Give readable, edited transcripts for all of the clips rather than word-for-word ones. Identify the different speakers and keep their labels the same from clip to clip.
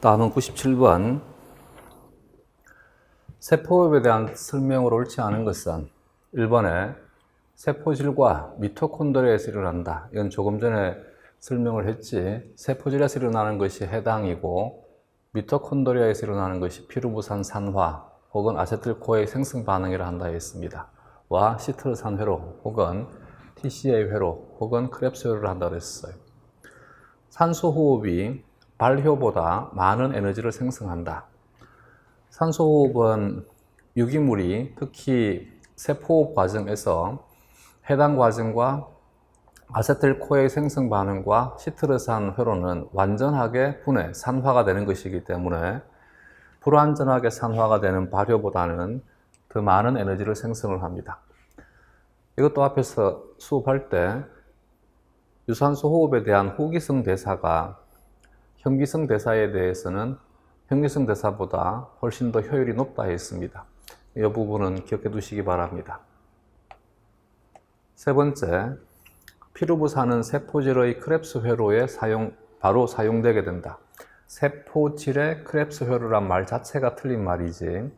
Speaker 1: 다음은 97번. 세포호흡에 대한 설명으로 옳지 않은 것은 1번에 세포질과 미토콘드리아에서 일어난다. 이건 조금 전에 설명을 했지. 세포질에서 일어나는 것이 해당이고 미토콘드리아에서 일어나는 것이 피루부산 산화 혹은 아세틸코의 생성 반응이라 한다 했습니다. 와 시트르산 회로 혹은 TCA 회로 혹은 크랩스 회로를 한다고 했어요. 산소호흡이 발효보다 많은 에너지를 생성한다. 산소호흡은 유기물이 특히 세포호흡 과정에서 해당 과정과 아세틸코의 생성 반응과 시트르산 회로는 완전하게 분해, 산화가 되는 것이기 때문에 불완전하게 산화가 되는 발효보다는 더 많은 에너지를 생성을 합니다. 이것도 앞에서 수업할 때 유산소 호흡에 대한 후기성 대사가 현기성 대사에 대해서는 현기성 대사보다 훨씬 더 효율이 높다 했습니다. 이 부분은 기억해 두시기 바랍니다. 세 번째, 피루부산은 세포질의 크랩스 회로에 바로 사용되게 된다. 세포질의 크랩스 회로란 말 자체가 틀린 말이지.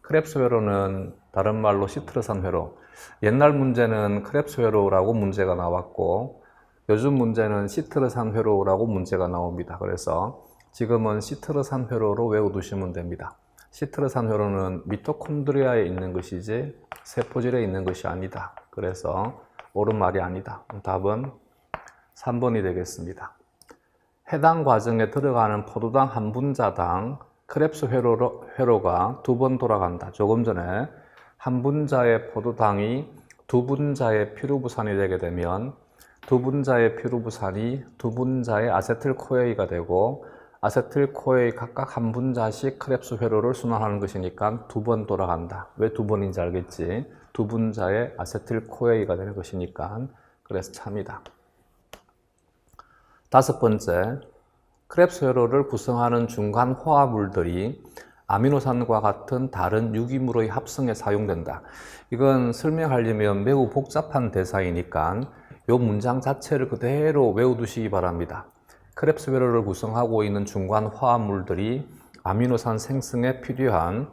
Speaker 1: 크랩스 회로는 다른 말로 시트르산 회로. 옛날 문제는 크랩스 회로라고 문제가 나왔고 요즘 문제는 시트르산 회로라고 문제가 나옵니다. 그래서 지금은 시트르산 회로로 외워두시면 됩니다. 시트르산 회로는 미토콘드리아에 있는 것이지 세포질에 있는 것이 아니다. 그래서 옳은 말이 아니다. 답은 3번이 되겠습니다. 해당 과정에 들어가는 포도당 한 분자당 크랩스 회로가 2번 돌아간다. 조금 전에 한 분자의 포도당이 2분자의 피루부산이 되게 되면 2분자의 피루부산이 2분자의 아세틸코에이가 되고 아세틸코에이 각각 한 분자씩 크랩스 회로를 순환하는 것이니까 2번 돌아간다. 왜 2번인지 알겠지? 2분자의 아세틸코에이가 되는 것이니까 그래서 참이다. 다섯 번째, 크랩스 회로를 구성하는 중간 화합물들이 아미노산과 같은 다른 유기물의 합성에 사용된다. 이건 설명하려면 매우 복잡한 대사이니까 이 문장 자체를 그대로 외워두시기 바랍니다. 크랩스 회로를 구성하고 있는 중간 화합물들이 아미노산 생성에 필요한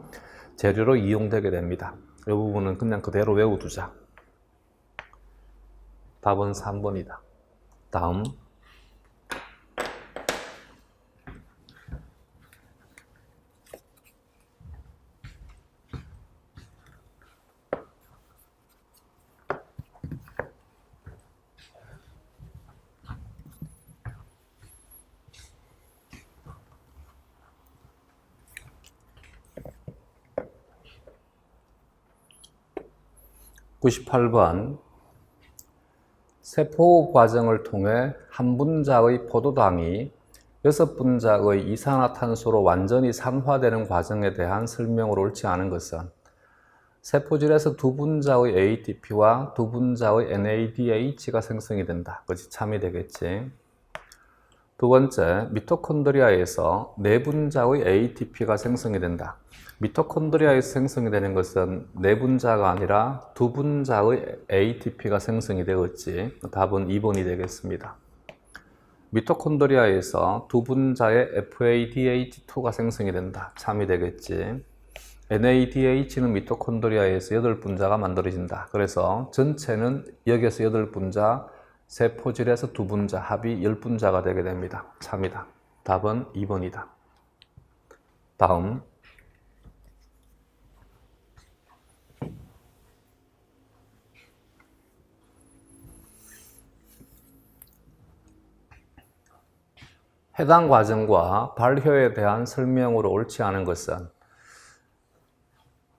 Speaker 1: 재료로 이용되게 됩니다. 이 부분은 그냥 그대로 외워두자. 답은 3번이다. 다음. 98번. 세포호흡 과정을 통해 한 분자의 포도당이 6분자의 이산화탄소로 완전히 산화되는 과정에 대한 설명으로 옳지 않은 것은 세포질에서 2분자의 ATP와 2분자의 NADH가 생성이 된다. 그것이 참이 되겠지. 두 번째, 미토콘드리아에서 4분자의 ATP가 생성이 된다. 미토콘드리아에서 생성이 되는 것은 4분자가 아니라 2분자의 ATP가 생성이 되었지. 답은 2번이 되겠습니다. 미토콘드리아에서 2분자의 FADH2가 생성이 된다. 참이 되겠지. NADH는 미토콘드리아에서 8분자가 만들어진다. 그래서 전체는 여기에서 8분자, 세포질에서 2분자, 합이 10분자가 되게 됩니다. 참이다. 답은 2번이다. 다음. 해당 과정과 발효에 대한 설명으로 옳지 않은 것은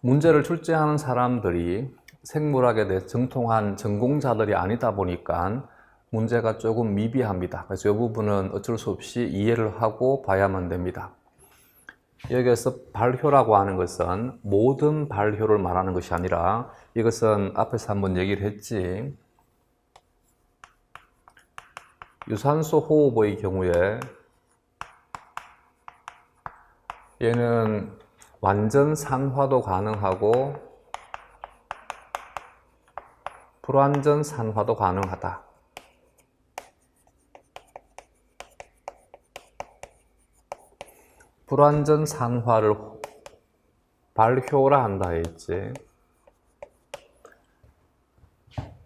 Speaker 1: 문제를 출제하는 사람들이 생물학에 대해 정통한 전공자들이 아니다 보니까 문제가 조금 미비합니다. 그래서 이 부분은 어쩔 수 없이 이해를 하고 봐야만 됩니다. 여기에서 발효라고 하는 것은 모든 발효를 말하는 것이 아니라 이것은 앞에서 한번 얘기를 했지. 유산소 호흡의 경우에 얘는 완전 산화도 가능하고 불완전 산화도 가능하다. 불완전 산화를 발효라 한다 했지.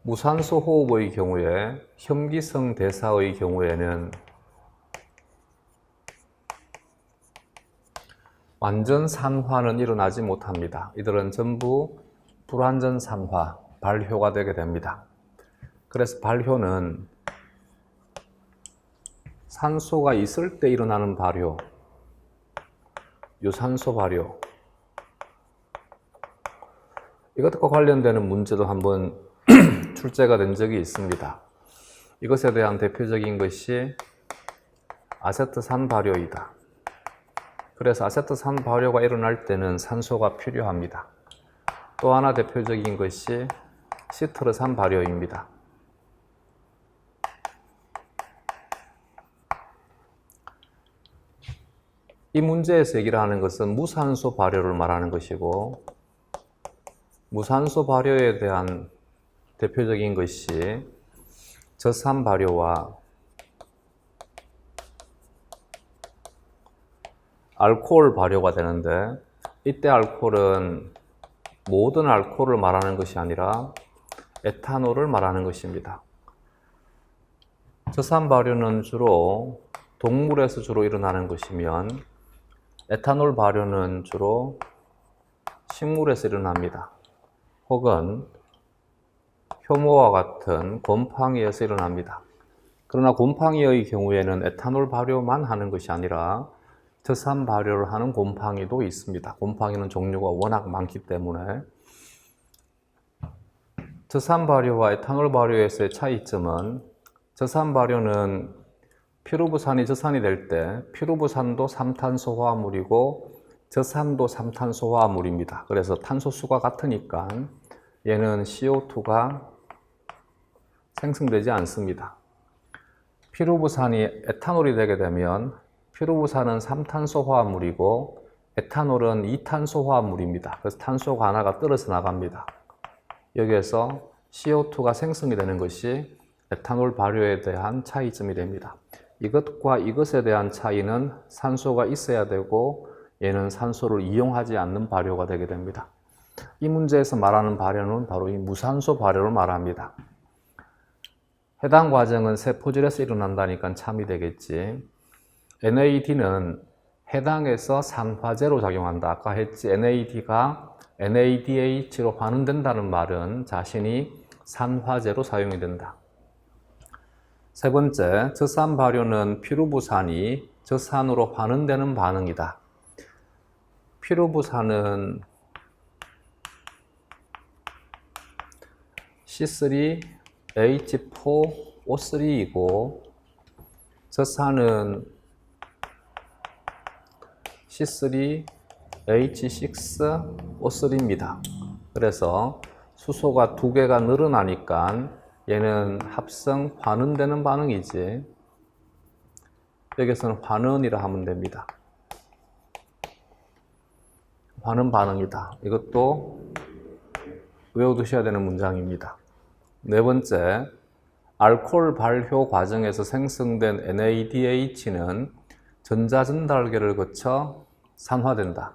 Speaker 1: 무산소 호흡의 경우에 혐기성 대사의 경우에는 완전 산화는 일어나지 못합니다. 이들은 전부 불완전 산화, 발효가 되게 됩니다. 그래서 발효는 산소가 있을 때 일어나는 발효, 유산소 발효, 이것과 관련되는 문제도 한번 출제가 된 적이 있습니다. 이것에 대한 대표적인 것이 아세트산 발효이다. 그래서 아세트산 발효가 일어날 때는 산소가 필요합니다. 또 하나 대표적인 것이 시트르산 발효입니다. 이 문제에서 얘기를 하는 것은 무산소 발효를 말하는 것이고, 무산소 발효에 대한 대표적인 것이 저산 발효와 알코올 발효가 되는데, 이때 알코올은 모든 알코올을 말하는 것이 아니라 에탄올을 말하는 것입니다. 저산 발효는 주로 동물에서 주로 일어나는 것이면 에탄올 발효는 주로 식물에서 일어납니다. 혹은 효모와 같은 곰팡이에서 일어납니다. 그러나 곰팡이의 경우에는 에탄올 발효만 하는 것이 아니라 저산 발효를 하는 곰팡이도 있습니다. 곰팡이는 종류가 워낙 많기 때문에. 저산 발효와 에탄올 발효에서의 차이점은, 저산 발효는 피루부산이 저산이 될 때 피루부산도 3탄소 화합물이고 저산도 3탄소 화합물입니다. 그래서 탄소수가 같으니까 얘는 CO2가 생성되지 않습니다. 피루부산이 에탄올이 되게 되면 피루부산은 3탄소 화합물이고 에탄올은 2탄소 화합물입니다. 그래서 탄소가 하나가 떨어져 나갑니다. 여기에서 CO2가 생성이 되는 것이 에탄올 발효에 대한 차이점이 됩니다. 이것과 이것에 대한 차이는 산소가 있어야 되고 얘는 산소를 이용하지 않는 발효가 되게 됩니다. 이 문제에서 말하는 발효는 바로 이 무산소 발효를 말합니다. 해당 과정은 세포질에서 일어난다니까 참이 되겠지. NAD는 해당에서 산화제로 작용한다. 아까 했지. NAD가 NADH로 환원된다는 말은 자신이 산화제로 사용이 된다. 세 번째, 저산 발효는 피루부산이 저산으로 환원되는 반응이다. 피루부산은 C3H4O3이고 저산은 C3H6O3입니다. 그래서 수소가 두 개가 늘어나니까 얘는 합성 환원되는 반응이지. 여기서는 환원이라 하면 됩니다. 환원 반응이다. 이것도 외워두셔야 되는 문장입니다. 네 번째, 알코올 발효 과정에서 생성된 NADH는 전자전달계를 거쳐 산화된다.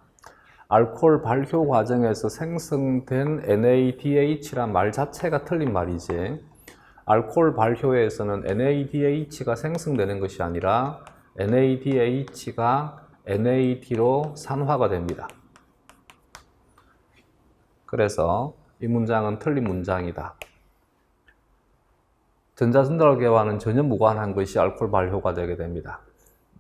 Speaker 1: 알코올 발효 과정에서 생성된 NADH란 말 자체가 틀린 말이지. 알코올 발효에서는 NADH가 생성되는 것이 아니라 NADH가 NAD로 산화가 됩니다. 그래서 이 문장은 틀린 문장이다. 전자전달계와는 전혀 무관한 것이 알코올 발효가 되게 됩니다.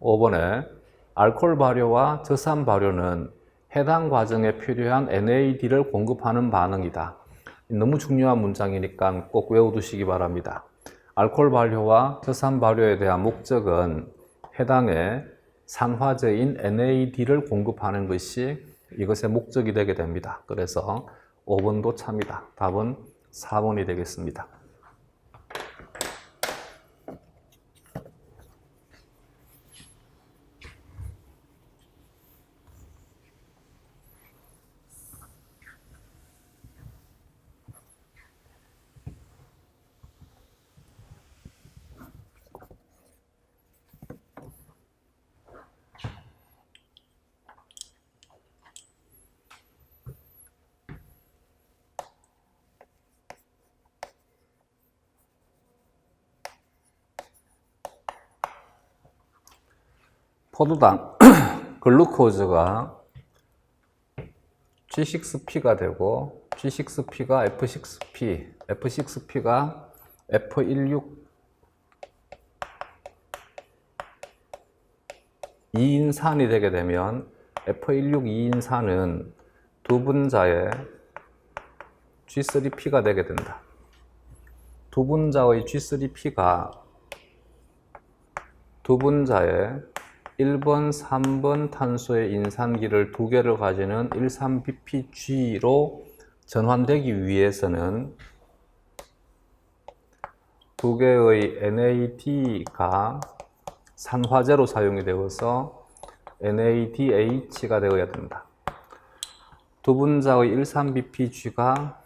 Speaker 1: 5번에 알코올 발효와 저산 발효는 해당 과정에 필요한 NAD를 공급하는 반응이다. 너무 중요한 문장이니까 꼭 외워두시기 바랍니다. 알코올 발효와 저산 발효에 대한 목적은 해당의 산화제인 NAD를 공급하는 것이 이것의 목적이 되게 됩니다. 그래서 5번도 참이다. 답은 4번이 되겠습니다. 포도당 글루코즈가 G6P가 되고 G6P가 F6P, F6P가 F16 2인산이 되게 되면 F16 2인산은 두 분자의 G3P가 되게 된다. 두 분자의 G3P가 두 분자의 1번, 3번 탄소의 인산기를 두 개를 가지는 13BPG로 전환되기 위해서는 두 개의 NAD가 산화제로 사용이 되어서 NADH가 되어야 된다. 두 분자의 13BPG가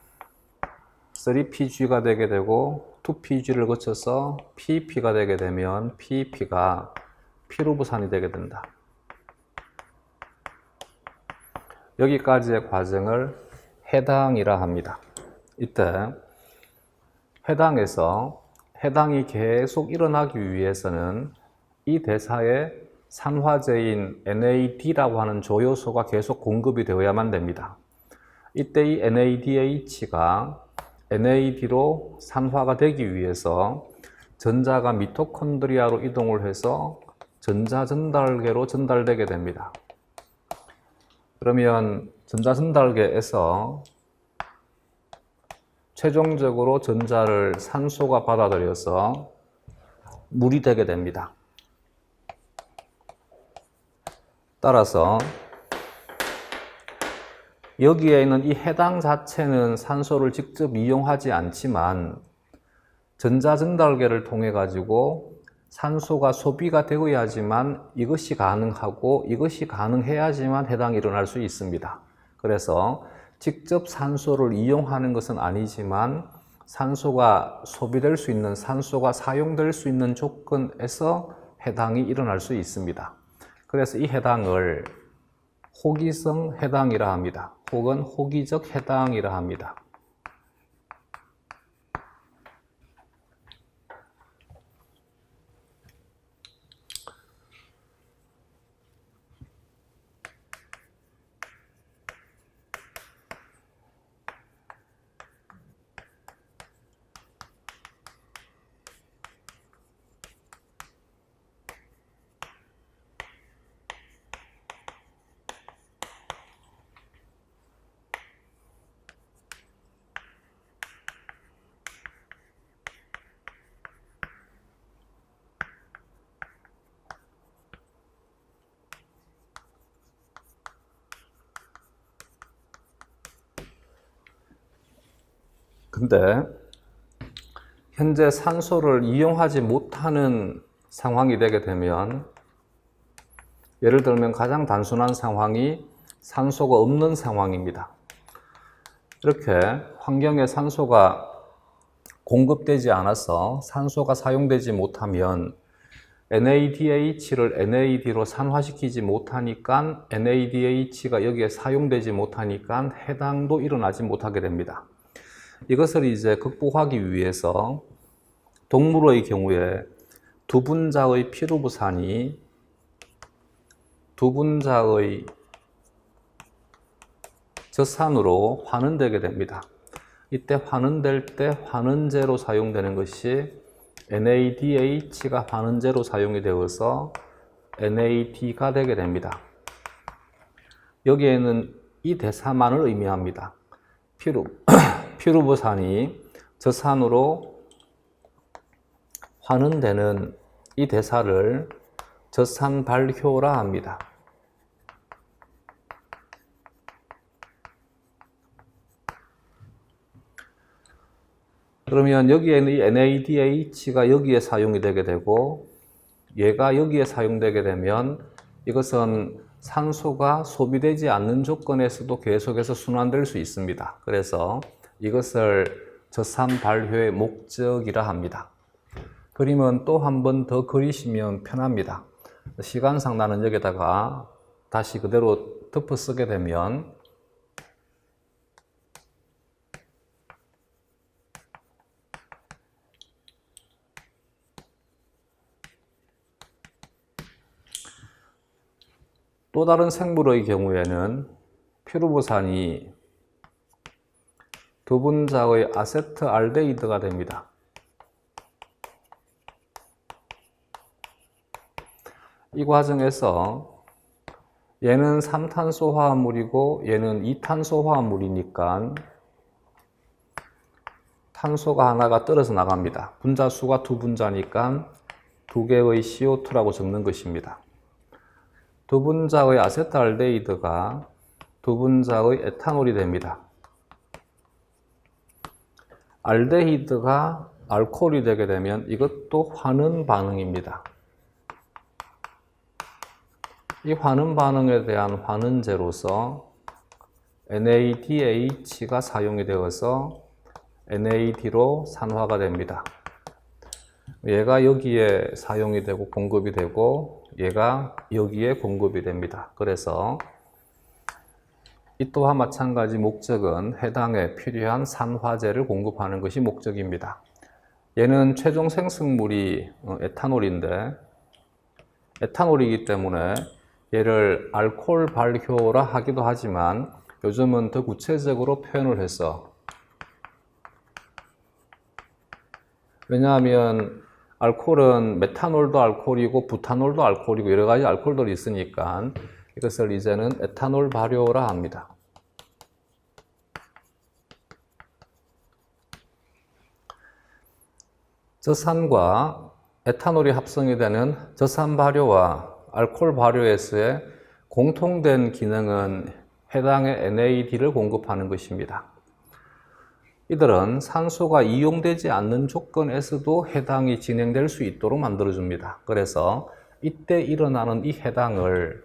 Speaker 1: 3PG가 되게 되고 2PG를 거쳐서 PEP가 되게 되면 PEP가 피루부산이 되게 된다. 여기까지의 과정을 해당이라 합니다. 이때 해당이 계속 일어나기 위해서는 이 대사에 산화제인 NAD라고 하는 조효소가 계속 공급이 되어야만 됩니다. 이때 이 NADH가 NAD로 산화가 되기 위해서 전자가 미토콘드리아로 이동을 해서 전자전달계로 전달되게 됩니다. 그러면 전자전달계에서 최종적으로 전자를 산소가 받아들여서 물이 되게 됩니다. 따라서 여기에 있는 이 해당 자체는 산소를 직접 이용하지 않지만 전자전달계를 통해 가지고 산소가 소비가 되어야지만 이것이 가능하고 이것이 가능해야지만 해당이 일어날 수 있습니다. 그래서 직접 산소를 이용하는 것은 아니지만 산소가 소비될 수 있는, 산소가 사용될 수 있는 조건에서 해당이 일어날 수 있습니다. 그래서 이 해당을 호기성 해당이라 합니다. 혹은 호기적 해당이라 합니다. 근데 현재 산소를 이용하지 못하는 상황이 되게 되면, 예를 들면 가장 단순한 상황이 산소가 없는 상황입니다. 이렇게 환경에 산소가 공급되지 않아서 산소가 사용되지 못하면 NADH를 NAD로 산화시키지 못하니까 NADH가 여기에 사용되지 못하니까 해당도 일어나지 못하게 됩니다. 이것을 이제 극복하기 위해서 동물의 경우에 두 분자의 피루부산이 두 분자의 젖산으로 환원되게 됩니다. 이때 환원될 때 환원제로 사용되는 것이 NADH가 환원제로 사용이 되어서 NAD가 되게 됩니다. 여기에는 이 대사만을 의미합니다. 피루부산이 젖산으로 환원되는 이 대사를 젖산 발효라 합니다. 그러면 여기에는 이 NADH가 여기에 사용이 되게 되고 얘가 여기에 사용되게 되면 이것은 산소가 소비되지 않는 조건에서도 계속해서 순환될 수 있습니다. 그래서 이것을 젖산 발효의 목적이라 합니다. 그림은 또 한 번 더 그리시면 편합니다. 시간상 나는 여기다가 다시 그대로 덮어 쓰게 되면 또 다른 생물의 경우에는 피루보산이 두 분자의 아세트알데히드가 됩니다. 이 과정에서 얘는 3탄소 화합물이고 얘는 2탄소 화합물이니까 탄소가 하나가 떨어져 나갑니다. 분자 수가 두 분자니까 두 개의 CO2라고 적는 것입니다. 두 분자의 아세트알데히드가 두 분자의 에탄올이 됩니다. 알데히드가 알코올이 되게 되면 이것도 환원 반응입니다. 이 환원 반응에 대한 환원제로서 NADH가 사용이 되어서 NAD로 산화가 됩니다. 얘가 여기에 사용이 되고 공급이 되고 얘가 여기에 공급이 됩니다. 그래서 이 또한 마찬가지 목적은 해당에 필요한 산화제를 공급하는 것이 목적입니다. 얘는 최종 생성물이 에탄올인데 에탄올이기 때문에 얘를 알코올 발효라 하기도 하지만 요즘은 더 구체적으로 표현을 해서, 왜냐하면 알코올은 메탄올도 알코올이고 부탄올도 알코올이고 여러 가지 알코올들이 있으니까 이것을 이제는 에탄올 발효라 합니다. 저산과 에탄올이 합성이 되는 저산 발효와 알코올 발효에서의 공통된 기능은 해당의 NAD를 공급하는 것입니다. 이들은 산소가 이용되지 않는 조건에서도 해당이 진행될 수 있도록 만들어줍니다. 그래서 이때 일어나는 이 해당을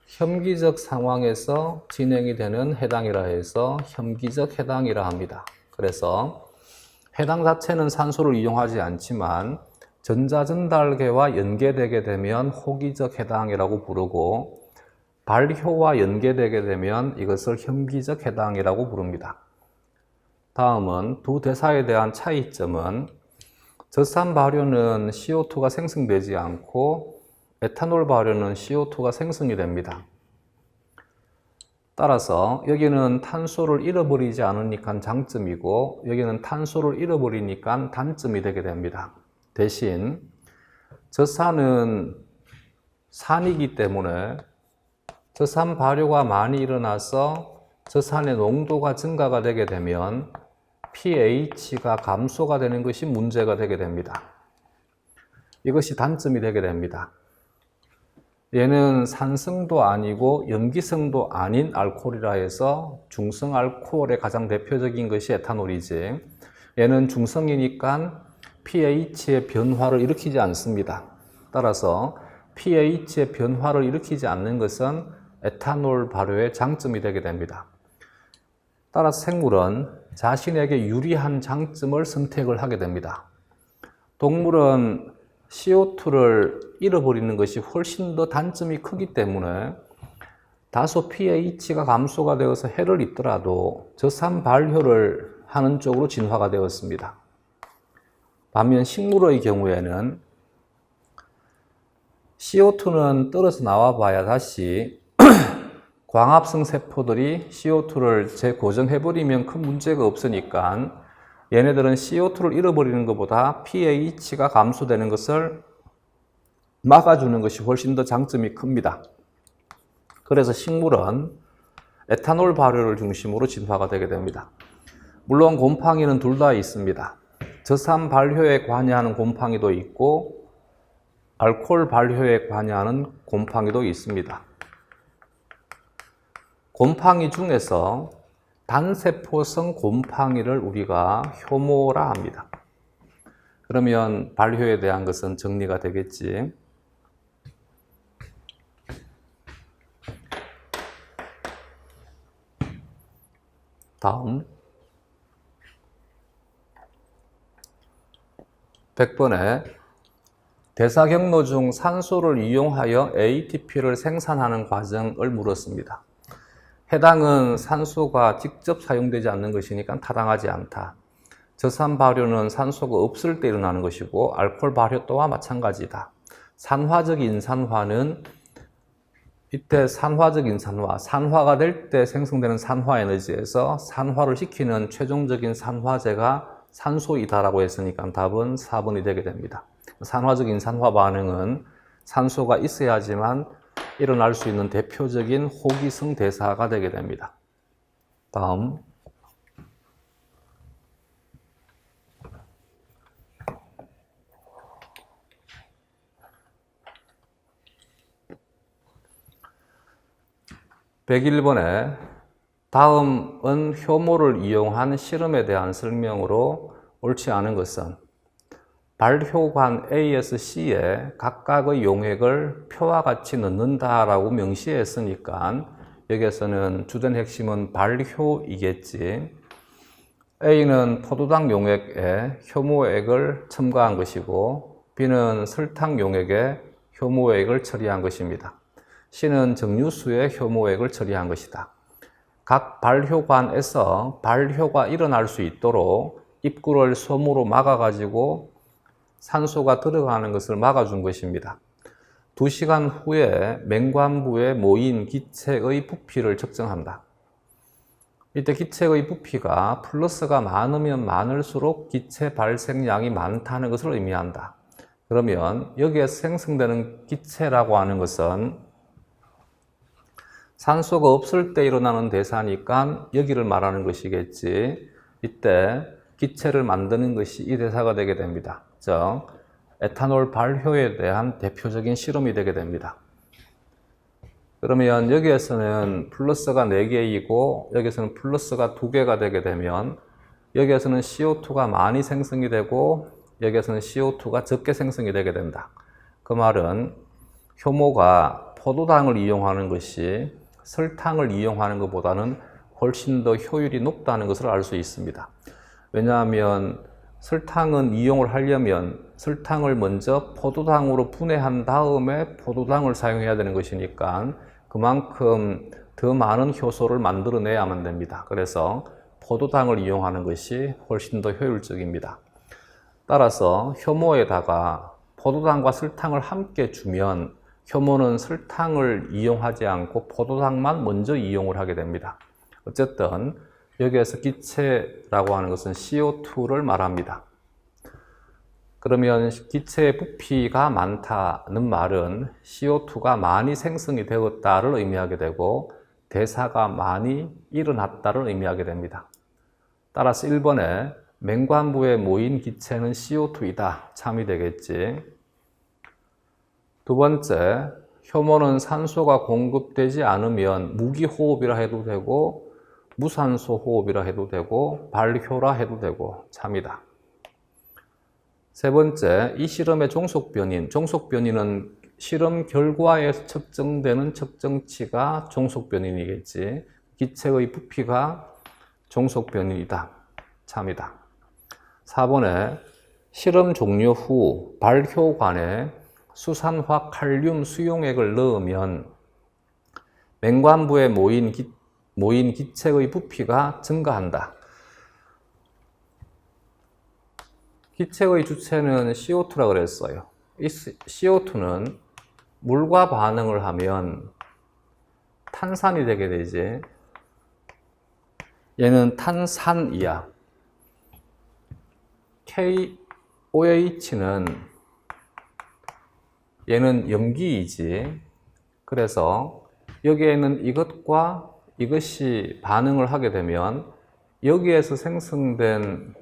Speaker 1: 혐기적 상황에서 진행이 되는 해당이라 해서 혐기적 해당이라 합니다. 그래서 해당 자체는 산소를 이용하지 않지만 전자전달계와 연계되게 되면 호기적 해당이라고 부르고 발효와 연계되게 되면 이것을 혐기적 해당이라고 부릅니다. 다음은 두 대사에 대한 차이점은 저산 발효는 CO2가 생성되지 않고 에탄올 발효는 CO2가 생성이 됩니다. 따라서 여기는 탄소를 잃어버리지 않으니까 장점이고 여기는 탄소를 잃어버리니까 단점이 되게 됩니다. 대신 저산은 산이기 때문에 저산 발효가 많이 일어나서 저산의 농도가 증가가 되게 되면 pH가 감소가 되는 것이 문제가 되게 됩니다. 이것이 단점이 되게 됩니다. 얘는 산성도 아니고 염기성도 아닌 알코올이라 해서 중성 알코올의 가장 대표적인 것이 에탄올이지, 얘는 중성이니까 pH의 변화를 일으키지 않습니다. 따라서 pH의 변화를 일으키지 않는 것은 에탄올 발효의 장점이 되게 됩니다. 따라서 생물은 자신에게 유리한 장점을 선택을 하게 됩니다. 동물은 CO2를 잃어버리는 것이 훨씬 더 단점이 크기 때문에 다소 pH가 감소가 되어서 해를 입더라도 저산 발효를 하는 쪽으로 진화가 되었습니다. 반면 식물의 경우에는 CO2는 떨어져 나와 봐야 다시 광합성 세포들이 CO2를 재고정해버리면 큰 문제가 없으니까 얘네들은 CO2를 잃어버리는 것보다 pH가 감소되는 것을 막아주는 것이 훨씬 더 장점이 큽니다. 그래서 식물은 에탄올 발효를 중심으로 진화가 되게 됩니다. 물론 곰팡이는 둘 다 있습니다. 저산 발효에 관여하는 곰팡이도 있고 알코올 발효에 관여하는 곰팡이도 있습니다. 곰팡이 중에서 단세포성 곰팡이를 우리가 효모라 합니다. 그러면 발효에 대한 것은 정리가 되겠지. 다음 100번에 대사 경로 중 산소를 이용하여 ATP를 생산하는 과정을 물었습니다. 해당은 산소가 직접 사용되지 않는 것이니까 타당하지 않다. 저산 발효는 산소가 없을 때 일어나는 것이고 알코올 발효 또한 마찬가지다. 산화적 인산화는 이때 산화적인 산화가 될 때 생성되는 산화 에너지에서 산화를 시키는 최종적인 산화제가 산소이다라고 했으니까 답은 4번이 되게 됩니다. 산화적인 산화 반응은 산소가 있어야지만 일어날 수 있는 대표적인 호기성 대사가 되게 됩니다. 다음. (101번에) 다음은 효모를 이용한 실험에 대한 설명으로 옳지 않은 것은 발효관 A에서 C에 각각의 용액을 표와 같이 넣는다라고 명시했으니까 여기에서는 주된 핵심은 발효이겠지. A는 포도당 용액에 효모액을 첨가한 것이고 B는 설탕 용액에 효모액을 처리한 것입니다. C는 정류수에 효모액을 처리한 것이다. 각 발효관에서 발효가 일어날 수 있도록 입구를 솜으로 막아가지고 산소가 들어가는 것을 막아준 것입니다. 2시간 후에 맹관부에 모인 기체의 부피를 측정한다. 이때 기체의 부피가 플러스가 많으면 많을수록 기체 발생량이 많다는 것을 의미한다. 그러면 여기에서 생성되는 기체라고 하는 것은 산소가 없을 때 일어나는 대사니까 여기를 말하는 것이겠지. 이때 기체를 만드는 것이 이 대사가 되게 됩니다. 즉, 에탄올 발효에 대한 대표적인 실험이 되게 됩니다. 그러면 여기에서는 플러스가 4개이고 여기에서는 플러스가 2개가 되게 되면 여기에서는 CO2가 많이 생성이 되고 여기에서는 CO2가 적게 생성이 되게 된다. 그 말은 효모가 포도당을 이용하는 것이 설탕을 이용하는 것보다는 훨씬 더 효율이 높다는 것을 알 수 있습니다. 왜냐하면 설탕은 이용을 하려면 설탕을 먼저 포도당으로 분해한 다음에 포도당을 사용해야 되는 것이니까 그만큼 더 많은 효소를 만들어내야만 됩니다. 그래서 포도당을 이용하는 것이 훨씬 더 효율적입니다. 따라서 효모에다가 포도당과 설탕을 함께 주면 효모는 설탕을 이용하지 않고 포도당만 먼저 이용을 하게 됩니다. 어쨌든 여기에서 기체라고 하는 것은 CO2를 말합니다. 그러면 기체의 부피가 많다는 말은 CO2가 많이 생성이 되었다를 의미하게 되고 대사가 많이 일어났다를 의미하게 됩니다. 따라서 1번에 맹관부에 모인 기체는 CO2이다. 참이 되겠지. 두 번째, 효모는 산소가 공급되지 않으면 무기호흡이라 해도 되고 무산소 호흡이라 해도 되고 발효라 해도 되고 참이다. 세 번째, 이 실험의 종속변이는 실험 결과에서 측정되는 측정치가 종속변이겠지. 기체의 부피가 종속변이다. 참이다. 4번에 실험 종료 후 발효관에 수산화 칼륨 수용액을 넣으면 맹관부에 모인 기체의 부피가 증가한다. 기체의 주체는 CO2라고 그랬어요. 이 CO2는 물과 반응을 하면 탄산이 되게 되지. 얘는 탄산이야. KOH는 얘는 염기이지. 그래서 여기에는 이것과 이것이 반응을 하게 되면 여기에서 생성된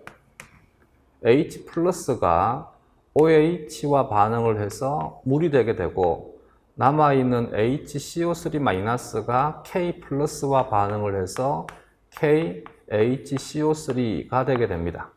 Speaker 1: H+가 OH와 반응을 해서 물이 되게 되고 남아있는 HCO3-가 K+와 반응을 해서 KHCO3가 되게 됩니다.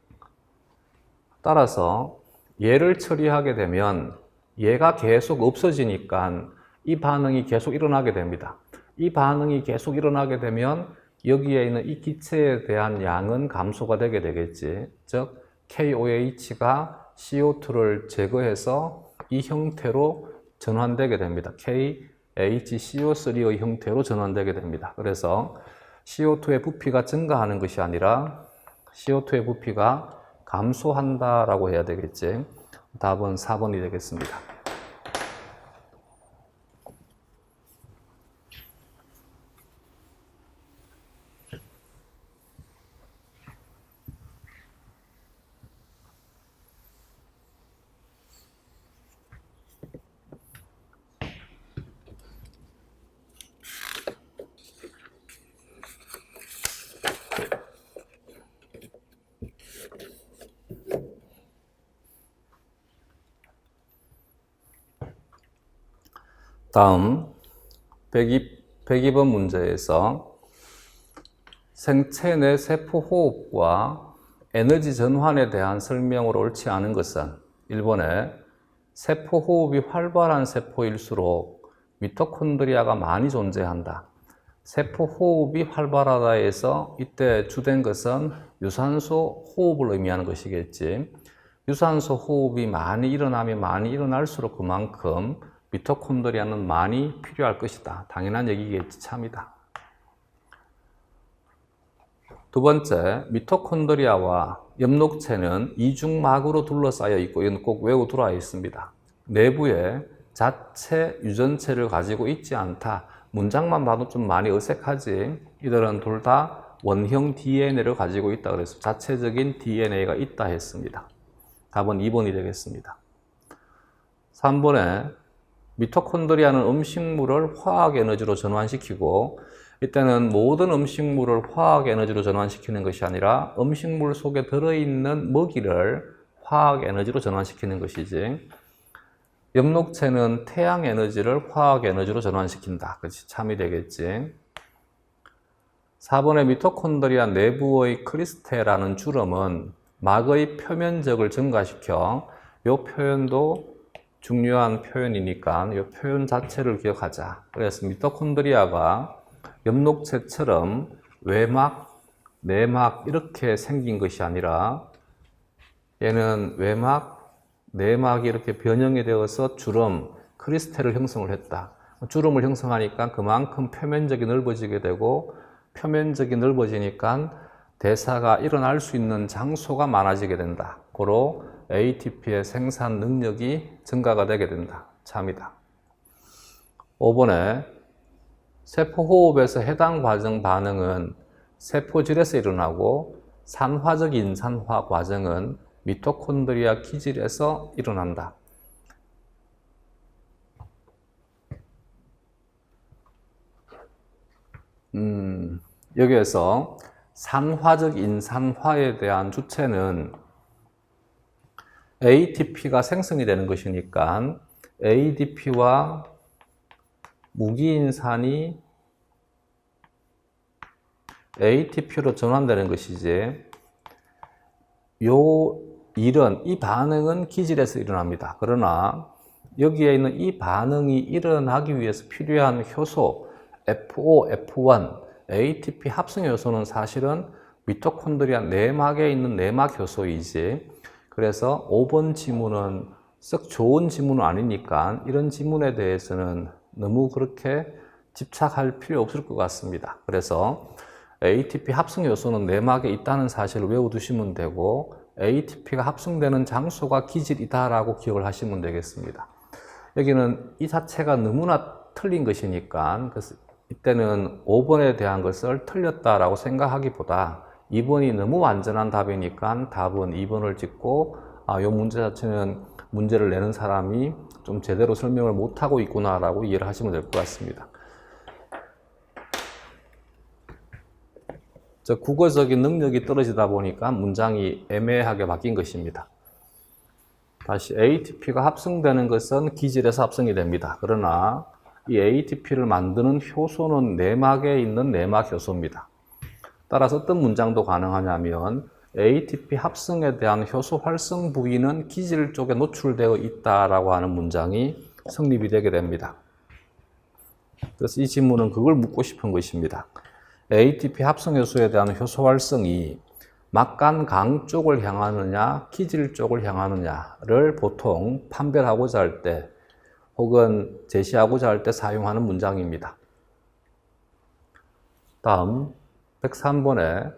Speaker 1: 따라서 얘를 처리하게 되면 얘가 계속 없어지니까 이 반응이 계속 일어나게 됩니다. 이 반응이 계속 일어나게 되면 여기에 있는 이 기체에 대한 양은 감소가 되게 되겠지. 즉 KOH가 CO2를 제거해서 이 형태로 전환되게 됩니다. KHCO3의 형태로 전환되게 됩니다. 그래서 CO2의 부피가 증가하는 것이 아니라 CO2의 부피가 감소한다라고 해야 되겠지. 답은 4번이 되겠습니다. 다음 102번 문제에서 생체 내 세포 호흡과 에너지 전환에 대한 설명으로 옳지 않은 것은 1번에 세포 호흡이 활발한 세포일수록 미토콘드리아가 많이 존재한다. 세포 호흡이 활발하다에서 이때 주된 것은 유산소 호흡을 의미하는 것이겠지. 유산소 호흡이 많이 일어나면 많이 일어날수록 그만큼 미토콘드리아는 많이 필요할 것이다. 당연한 얘기겠지, 참이다. 두 번째, 미토콘드리아와 엽록체는 이중막으로 둘러싸여 있고, 이건 꼭 외워두라 있습니다. 내부에 자체 유전체를 가지고 있지 않다. 문장만 봐도 좀 많이 어색하지. 이들은 둘 다 원형 DNA를 가지고 있다 그래서 자체적인 DNA가 있다 했습니다. 답은 2번이 되겠습니다. 3번에 미토콘드리아는 음식물을 화학 에너지로 전환시키고, 이때는 모든 음식물을 화학 에너지로 전환시키는 것이 아니라 음식물 속에 들어있는 먹이를 화학 에너지로 전환시키는 것이지. 엽록체는 태양 에너지를 화학 에너지로 전환시킨다. 그렇지, 참이 되겠지. 4번의 미토콘드리아 내부의 크리스테라는 주름은 막의 표면적을 증가시켜, 이 표현도 중요한 표현이니까 이 표현 자체를 기억하자. 그래서 미토콘드리아가 엽록체처럼 외막, 내막 이렇게 생긴 것이 아니라 얘는 외막, 내막이 이렇게 변형이 되어서 주름, 크리스텔을 형성을 했다. 주름을 형성하니까 그만큼 표면적이 넓어지게 되고, 표면적이 넓어지니까 대사가 일어날 수 있는 장소가 많아지게 된다. 고로 ATP의 생산 능력이 증가가 되게 된다. 참이다. 5번에 세포호흡에서 해당 과정 반응은 세포질에서 일어나고, 산화적 인산화 과정은 미토콘드리아 기질에서 일어난다. 여기에서 산화적 인산화에 대한 주체는 ATP가 생성이 되는 것이니까 ADP와 무기인산이 ATP로 전환되는 것이지, 이 반응은 기질에서 일어납니다. 그러나 여기에 있는 이 반응이 일어나기 위해서 필요한 효소 FO, F1, ATP 합성 효소는 사실은 미토콘드리아 내막에 있는 내막 효소이지. 그래서 5번 지문은 썩 좋은 지문은 아니니까 이런 지문에 대해서는 너무 그렇게 집착할 필요 없을 것 같습니다. 그래서 ATP 합성 요소는 내막에 있다는 사실을 외워두시면 되고, ATP가 합성되는 장소가 기질이다라고 기억을 하시면 되겠습니다. 여기는 이 자체가 너무나 틀린 것이니까, 그래서 이때는 5번에 대한 것을 틀렸다라고 생각하기보다 2번이 너무 완전한 답이니까 답은 2번을 찍고, 이 문제 자체는 문제를 내는 사람이 좀 제대로 설명을 못하고 있구나라고 이해를 하시면 될 것 같습니다. 국어적인 능력이 떨어지다 보니까 문장이 애매하게 바뀐 것입니다. 다시 ATP가 합성되는 것은 기질에서 합성이 됩니다. 그러나 이 ATP를 만드는 효소는 내막에 있는 내막 효소입니다. 따라서 어떤 문장도 가능하냐면 ATP 합성에 대한 효소 활성 부위는 기질 쪽에 노출되어 있다라고 하는 문장이 성립이 되게 됩니다. 그래서 이 질문은 그걸 묻고 싶은 것입니다. ATP 합성 효소에 대한 효소 활성이 막간강 쪽을 향하느냐, 기질 쪽을 향하느냐를 보통 판별하고자 할 때 혹은 제시하고자 할 때 사용하는 문장입니다. 다음 103번에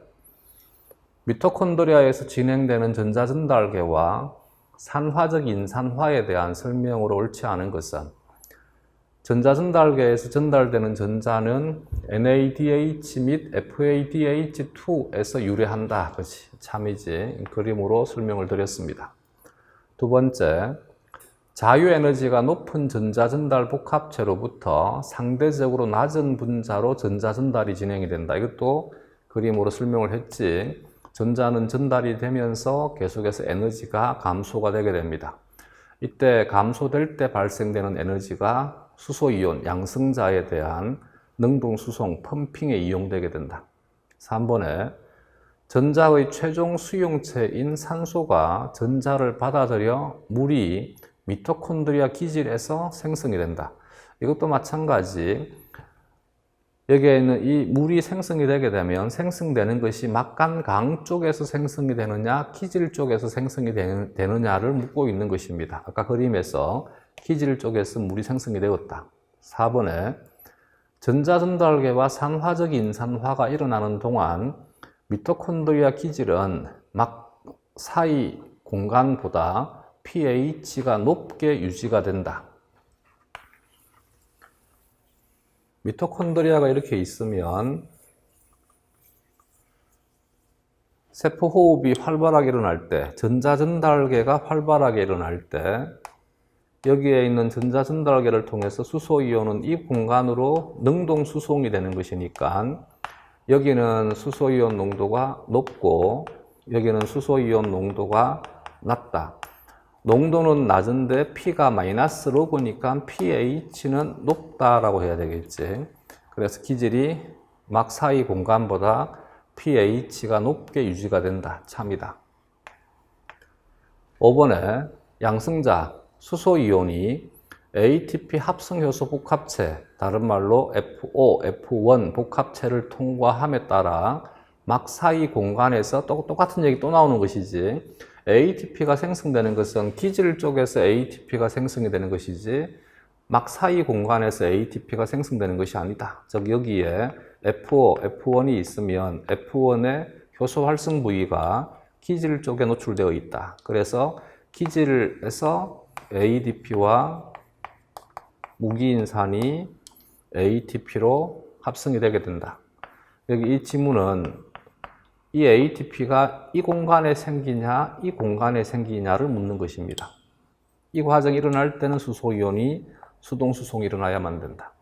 Speaker 1: 미토콘드리아에서 진행되는 전자전달계와 산화적 인산화에 대한 설명으로 옳지 않은 것은, 전자전달계에서 전달되는 전자는 NADH 및 FADH2에서 유래한다. 그렇지, 참이지. 그림으로 설명을 드렸습니다. 두 번째, 자유에너지가 높은 전자전달 복합체로부터 상대적으로 낮은 분자로 전자전달이 진행이 된다. 이것도 그림으로 설명을 했지. 전자는 전달이 되면서 계속해서 에너지가 감소가 되게 됩니다. 이때 감소될 때 발생되는 에너지가 수소이온, 양성자에 대한 능동수송, 펌핑에 이용되게 된다. 3번에 전자의 최종 수용체인 산소가 전자를 받아들여 물이 미토콘드리아 기질에서 생성이 된다. 이것도 마찬가지. 여기에 있는 이 물이 생성이 되게 되면 생성되는 것이 막간강 쪽에서 생성이 되느냐, 기질 쪽에서 생성이 되느냐를 묻고 있는 것입니다. 아까 그림에서 기질 쪽에서 물이 생성이 되었다. 4번에 전자전달계와 산화적 인산화가 일어나는 동안 미토콘드리아 기질은 막 사이 공간보다 pH가 높게 유지가 된다. 미토콘드리아가 이렇게 있으면 세포 호흡이 활발하게 일어날 때, 전자전달계가 활발하게 일어날 때 여기에 있는 전자전달계를 통해서 수소이온은 이 공간으로 능동 수송이 되는 것이니까 여기는 수소이온 농도가 높고 여기는 수소이온 농도가 낮다. 농도는 낮은데 P가 마이너스 로그니까 pH는 높다라고 해야 되겠지. 그래서 기질이 막 사이 공간보다 pH가 높게 유지가 된다. 참이다. 5번에 양성자 수소이온이 ATP 합성효소 복합체, 다른 말로 F5, F1 복합체를 통과함에 따라 막 사이 공간에서 똑같은 얘기 또 나오는 것이지, ATP가 생성되는 것은 기질 쪽에서 ATP가 생성이 되는 것이지 막 사이 공간에서 ATP가 생성되는 것이 아니다. 즉 여기에 F5, F1이 있으면 F1의 효소 활성 부위가 기질 쪽에 노출되어 있다. 그래서 기질에서 ADP와 무기인산이 ATP로 합성이 되게 된다. 여기 이 지문은 이 ATP가 이 공간에 생기냐, 이 공간에 생기냐를 묻는 것입니다. 이 과정이 일어날 때는 수소이온이 수동수송이 일어나야만 된다.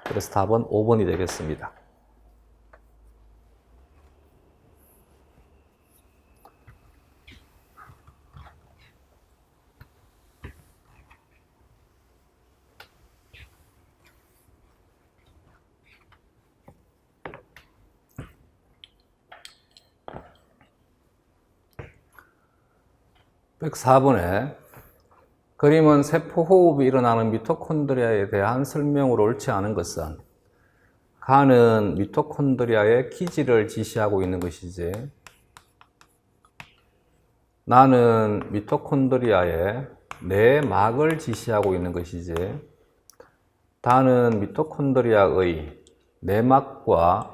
Speaker 1: 그래서 답은 5번이 되겠습니다. (104번에) 그림은 세포 호흡이 일어나는 미토콘드리아에 대한 설명으로 옳지 않은 것은 가는 미토콘드리아의 기질을 지시하고 있는 것이지, 나는 미토콘드리아의 내막을 지시하고 있는 것이지, 다는 미토콘드리아의 내막과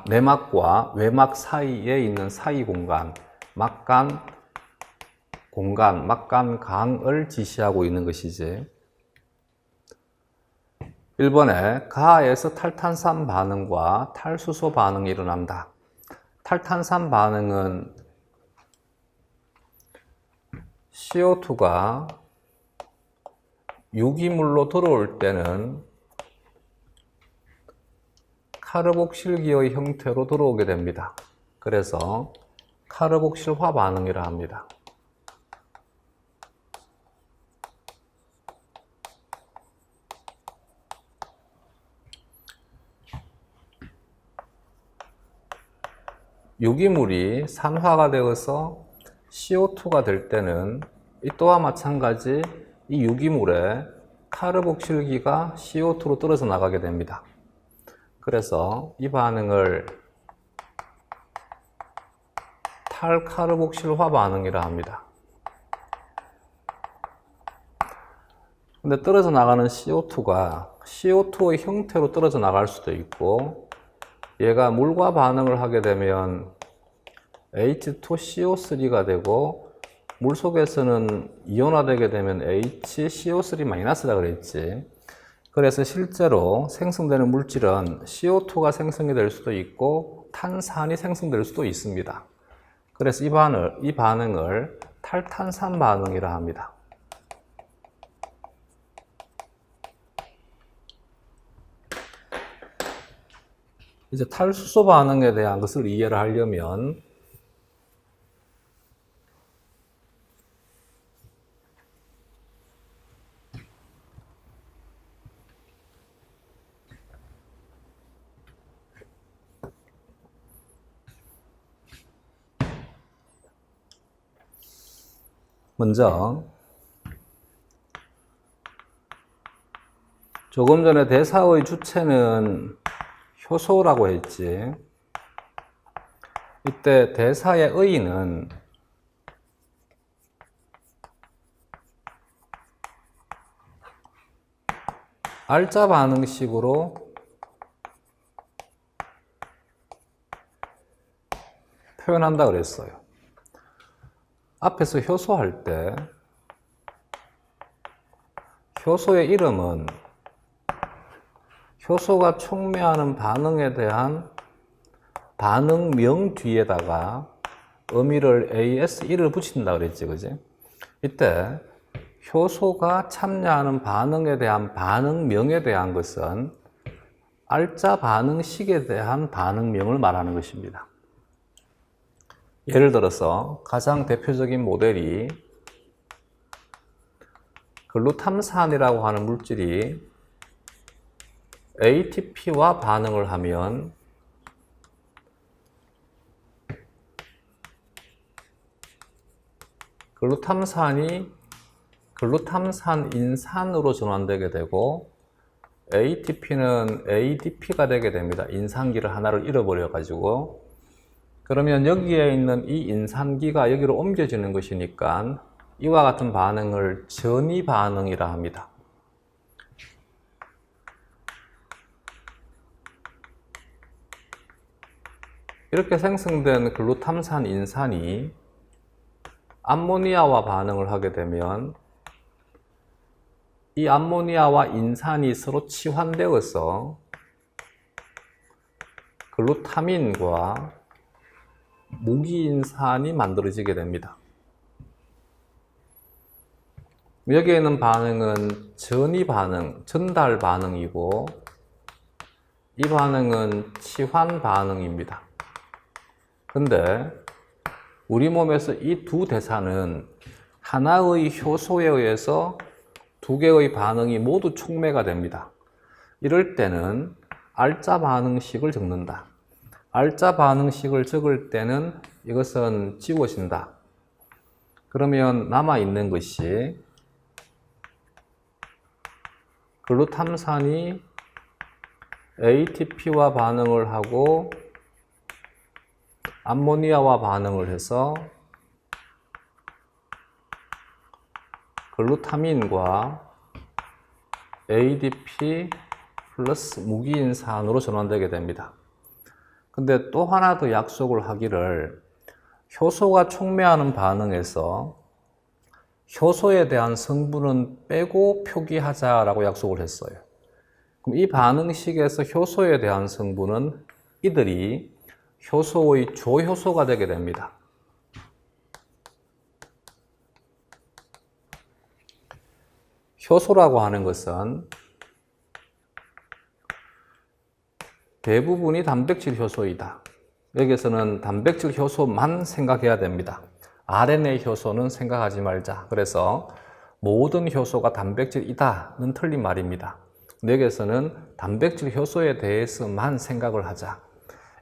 Speaker 1: 내막과 외막 사이에 있는 사이 공간, 막간강을 지시하고 있는 것이지. 1번에 가에서 탈탄산 반응과 탈수소 반응이 일어난다. 탈탄산 반응은 CO2가 유기물로 들어올 때는 카르복실기의 형태로 들어오게 됩니다. 그래서 카르복실화 반응이라 합니다. 유기물이 산화가 되어서 CO2가 될 때는 이 또한 마찬가지 이 유기물의 카르복실기가 CO2로 떨어져 나가게 됩니다. 그래서 이 반응을 탈카르복실화 반응이라 합니다. 근데 떨어져 나가는 CO2가 CO2의 형태로 떨어져 나갈 수도 있고, 얘가 물과 반응을 하게 되면 H2CO3가 되고, 물 속에서는 이온화되게 되면 HCO3-라 그랬지. 그래서 실제로 생성되는 물질은 CO2가 생성이 될 수도 있고 탄산이 생성될 수도 있습니다. 그래서 이 반응을 탈탄산 반응이라 합니다. 이제 탈수소 반응에 대한 것을 이해를 하려면 먼저 조금 전에 대사의 주체는 효소라고 했지. 이때 대사의 의의는 알짜 반응식으로 표현한다 그랬어요. 앞에서 효소 할 때 효소의 이름은 효소가 촉매하는 반응에 대한 반응명 뒤에다가 의미를 AS1을 붙인다 그랬지, 그지? 이때 효소가 참여하는 반응에 대한 반응명에 대한 것은 알짜 반응식에 대한 반응명을 말하는 것입니다. 예를 들어서 가장 대표적인 모델이 글루탐산이라고 하는 물질이 ATP와 반응을 하면 글루탐산이 글루탐산인산으로 전환되게 되고 ATP는 ADP가 되게 됩니다. 인산기를 하나를 잃어버려 가지고. 그러면 여기에 있는 이 인산기가 여기로 옮겨지는 것이니까 이와 같은 반응을 전이 반응이라 합니다. 이렇게 생성된 글루탐산 인산이 암모니아와 반응을 하게 되면 이 암모니아와 인산이 서로 치환되어서 글루타민과 무기인산이 만들어지게 됩니다. 여기에 있는 반응은 전이 반응, 전달 반응이고 이 반응은 치환 반응입니다. 근데 우리 몸에서 이 두 대사는 하나의 효소에 의해서 두 개의 반응이 모두 촉매가 됩니다. 이럴 때는 알짜 반응식을 적는다. 알짜 반응식을 적을 때는 이것은 지워진다. 그러면 남아있는 것이 글루탐산이 ATP와 반응을 하고 암모니아와 반응을 해서 글루타민과 ADP 플러스 무기인산으로 전환되게 됩니다. 근데 또 하나 더 약속을 하기를 효소가 촉매하는 반응에서 효소에 대한 성분은 빼고 표기하자라고 약속을 했어요. 그럼 이 반응식에서 효소에 대한 성분은 이들이 효소의 조효소가 되게 됩니다. 효소라고 하는 것은 대부분이 단백질 효소이다. 여기서는 단백질 효소만 생각해야 됩니다. RNA 효소는 생각하지 말자. 그래서 모든 효소가 단백질이다는 틀린 말입니다. 여기서는 단백질 효소에 대해서만 생각을 하자.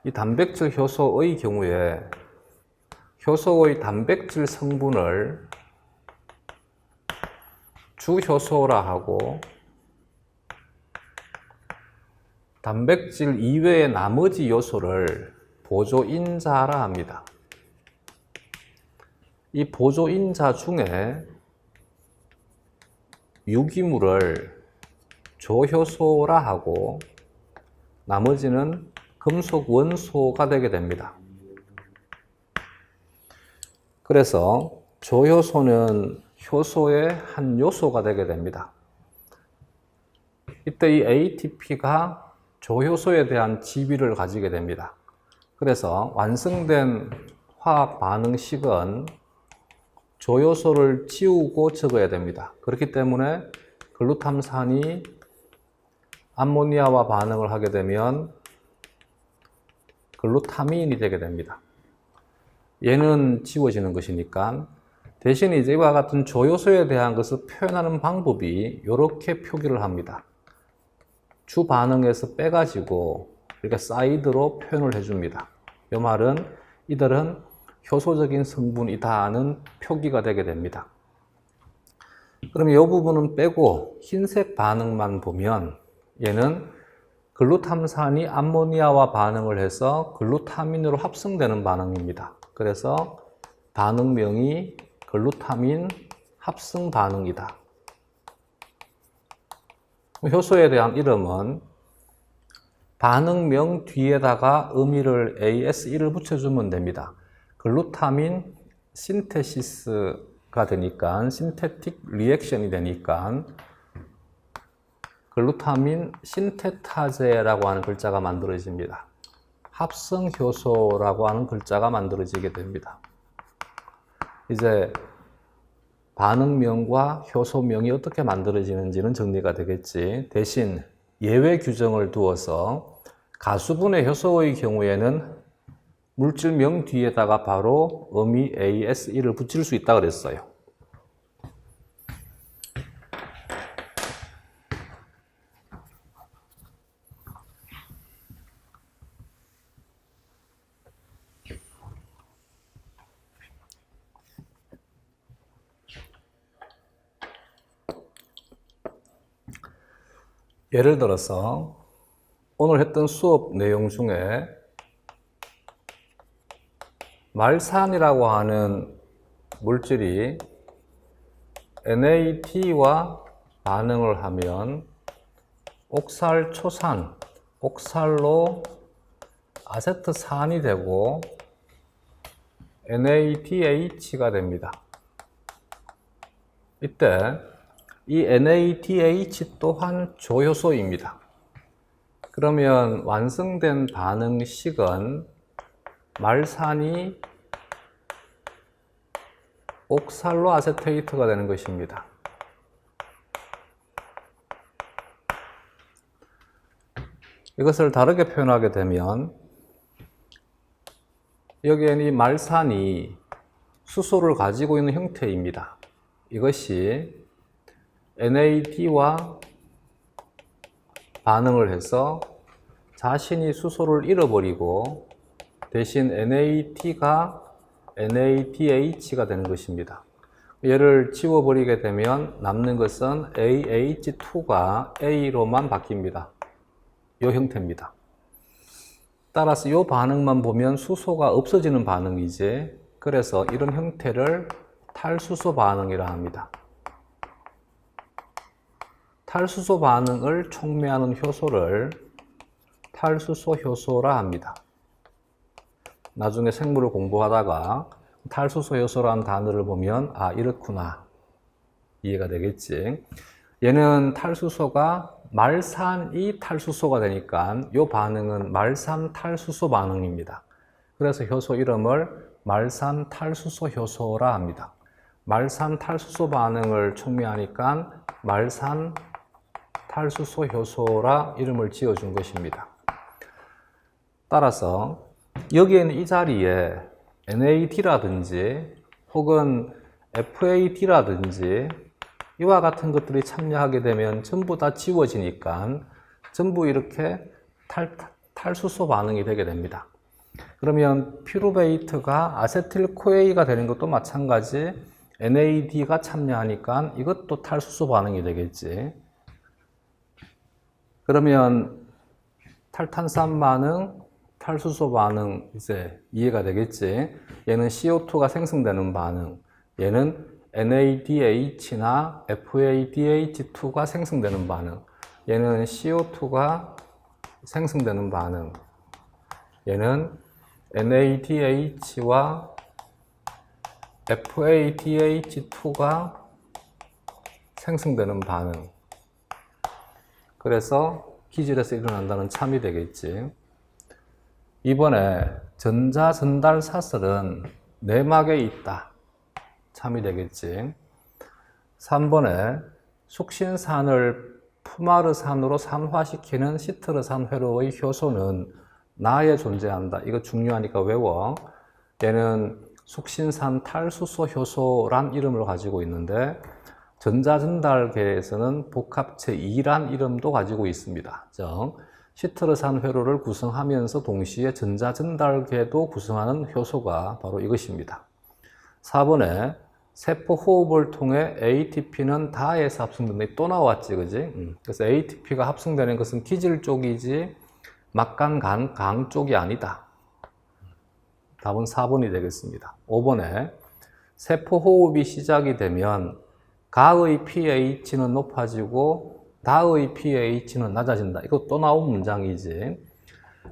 Speaker 1: 이 단백질 효소의 경우에 효소의 단백질 성분을 주효소라 하고 단백질 이외의 나머지 요소를 보조인자라 합니다. 이 보조인자 중에 유기물을 조효소라 하고 나머지는 금속 원소가 되게 됩니다. 그래서 조효소는 효소의 한 요소가 되게 됩니다. 이때 이 ATP가 조효소에 대한 지위를 가지게 됩니다. 그래서 완성된 화학 반응식은 조효소를 지우고 적어야 됩니다. 그렇기 때문에 글루탐산이 암모니아와 반응을 하게 되면 글루타민이 되게 됩니다. 얘는 지워지는 것이니까 대신 이제 이와 같은 조효소에 대한 것을 표현하는 방법이 이렇게 표기를 합니다. 주 반응에서 빼가지고 이렇게 사이드로 표현을 해줍니다. 이 말은 이들은 효소적인 성분이다는 표기가 되게 됩니다. 그럼 이 부분은 빼고 흰색 반응만 보면 얘는 글루탐산이 암모니아와 반응을 해서 글루타민으로 합성되는 반응입니다. 그래서 반응명이 글루타민 합성 반응이다. 효소에 대한 이름은 반응명 뒤에다가 의미를 AS1을 붙여주면 됩니다. 글루타민 신테시스가 되니까, 신테틱 리액션이 되니까 글루타민 신테타제라고 하는 글자가 만들어집니다. 합성 효소라고 하는 글자가 만들어지게 됩니다. 이제 반응명과 효소명이 어떻게 만들어지는지는 정리가 되겠지. 대신 예외 규정을 두어서 가수분해 효소의 경우에는 물질명 뒤에다가 바로 의미 AS1을 붙일 수 있다 그랬어요. 예를 들어서 오늘 했던 수업 내용 중에 말산이라고 하는 물질이 NAD와 반응을 하면 옥살초산, 옥살로 아세트산이 되고 NADH가 됩니다. 이때 이 NADH 또한 조효소입니다. 그러면 완성된 반응식은 말산이 옥살로 아세테이트가 되는 것입니다. 이것을 다르게 표현하게 되면 여기에는 이 말산이 수소를 가지고 있는 형태입니다. 이것이 NAD와 반응을 해서 자신이 수소를 잃어버리고 대신 NAD가 NADH가 되는 것입니다. 얘를 지워버리게 되면 남는 것은 AH2가 A로만 바뀝니다. 이 형태입니다. 따라서 이 반응만 보면 수소가 없어지는 반응이지, 그래서 이런 형태를 탈수소 반응이라 합니다. 탈수소 반응을 촉매하는 효소를 탈수소 효소라 합니다. 나중에 생물을 공부하다가 탈수소 효소라는 단어를 보면 아, 이렇구나 이해가 되겠지. 얘는 탈수소가 말산이 탈수소가 되니까 이 반응은 말산 탈수소 반응입니다. 그래서 효소 이름을 말산 탈수소 효소라 합니다. 말산 탈수소 반응을 촉매하니까 말산 탈수소 효소라 이름을 지어준 것입니다. 따라서 여기에는 이 자리에 NAD라든지 혹은 FAD라든지 이와 같은 것들이 참여하게 되면 전부 다 지워지니까 전부 이렇게 탈수소 반응이 되게 됩니다. 그러면 피루베이트가 아세틸코에이가 되는 것도 마찬가지 NAD가 참여하니까 이것도 탈수소 반응이 되겠지. 그러면 탈탄산 반응, 탈수소 반응 이제 이해가 되겠지. 얘는 CO2가 생성되는 반응, 얘는 NADH나 FADH2가 생성되는 반응, 얘는 CO2가 생성되는 반응, 얘는 NADH와 FADH2가 생성되는 반응. 그래서 기질에서 일어난다는 참이 되겠지. 이번에 전자전달 사슬은 내막에 있다. 참이 되겠지. 3번에 숙신산을 푸마르산으로 산화시키는 시트르산 회로의 효소는 나에 존재한다. 이거 중요하니까 외워. 얘는 숙신산 탈수소 효소란 이름을 가지고 있는데 전자전달계에서는 복합체 2란 이름도 가지고 있습니다. 즉 시트르산 회로를 구성하면서 동시에 전자전달계도 구성하는 효소가 바로 이것입니다. 4번에 세포 호흡을 통해 ATP는 다에서 합성된다. 또 나왔지, 그지? 그래서 ATP가 합성되는 것은 기질 쪽이지 막간 강 쪽이 아니다. 답은 4번이 되겠습니다. 5번에 세포 호흡이 시작이 되면 가의 pH는 높아지고 다의 pH는 낮아진다. 이거 또 나온 문장이지.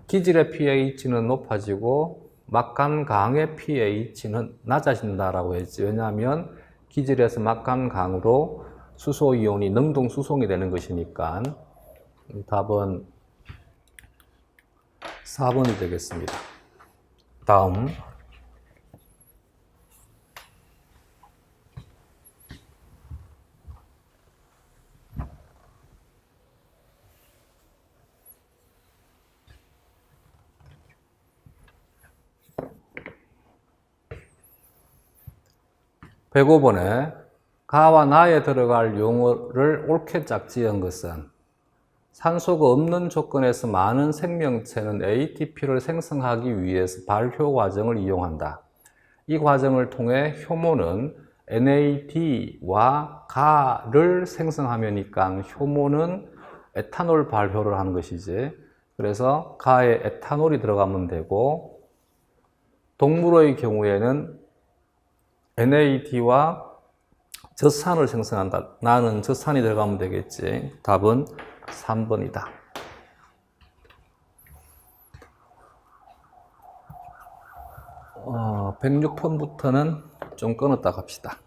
Speaker 1: 기질의 pH는 높아지고 막간강의 pH는 낮아진다라고 했지. 왜냐하면 기질에서 막간강으로 수소이온이 능동 수송이 되는 것이니까 답은 4번이 되겠습니다. 다음 105번에 가와 나에 들어갈 용어를 옳게 짝지은 것은 산소가 없는 조건에서 많은 생명체는 ATP를 생성하기 위해서 발효 과정을 이용한다. 이 과정을 통해 효모는 NAD와 가를 생성하면이니까 효모는 에탄올 발효를 하는 것이지. 그래서 가에 에탄올이 들어가면 되고, 동물의 경우에는 NAD와 젖산을 생성한다. 나는 젖산이 들어가면 되겠지. 답은 3번이다. 106번부터는 좀 끊었다 갑시다.